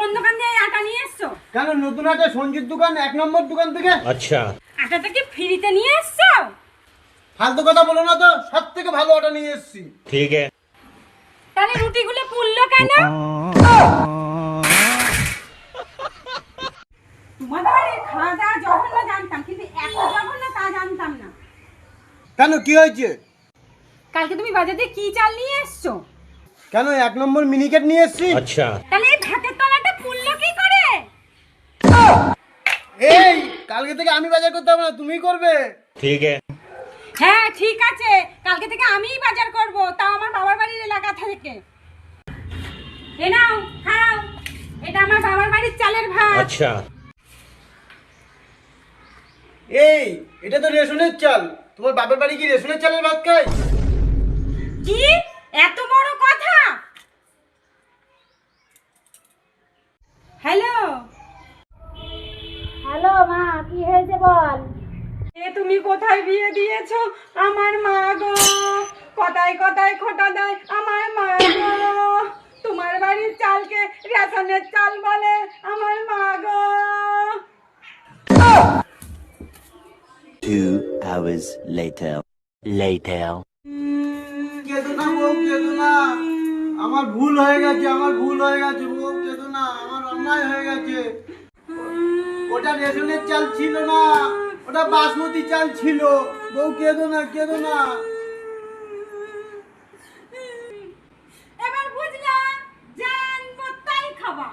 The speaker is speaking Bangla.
কোন দোকান থেকে আটা নিয়ে এসছো? কেন নতুন আটা সঞ্জিত দোকান 1 নম্বর দোকান থেকে। আচ্ছা, আটাটা কি ফ্রিতে নিয়ে এসছো? ফালতু কথা বলো না তো, সব থেকে ভালো আটা নিয়ে এসেছি। ঠিক আছে। তাহলে রুটিগুলো পুড়লো কেন? তোমাদের বাড়ির খাওয়া দাওয়া জঘন্য জানতাম, কিন্তু এত জঘন্য তা জানতাম না। কেন কি হয়েছে? কালকে তুমি বাজার থেকে কি চাল নিয়ে এসছো? কেন 1 নম্বর মিনিকেট নিয়ে এসেছি। আচ্ছা, তাহলে এই ভাতের তলাটা পুড়লো কি করে? এই কালকে থেকে আমি বাজার করতে হবে না, তুমিই করবে। ঠিক আছে। হ্যাঁ ঠিক আছে, কালকে থেকে আমিই বাজার করব, তাও আমার বাবার বাড়ির এলাকা থেকে। এ নাও খাও, এটা আমার বাবার বাড়ির চালের ভাত। আচ্ছা, এই এটা তো রেশনের চাল, তোমার বাবার বাড়ি কি রেশনের চালের ভাত খায়? কি এত বড় কথা? হ্যালো হ্যালো মা, কি হয়েছে বল? এ তুমি কোথায় বিয়ে দিয়েছো আমার মা গো? কথায় কথায় খোটা দেয় আমার মা গো। তোমার বাড়ির চালকে রেশনের চাল বলে আমার মা গো। 2 hours later. কেঁদো না বউ, কেঁদো না, আমার ভুল হয়ে গেছে, আমার ভুল হয়ে গেছে বউ, কেঁদো না, আমার অন্যায় হয়ে গেছে। ওটা রেশনের চাল ছিল না, ওটা বাসমতি চাল ছিল। বউ কেঁদো না, কেঁদো না। এবার বুঝলাম জানবো তাই খাবা।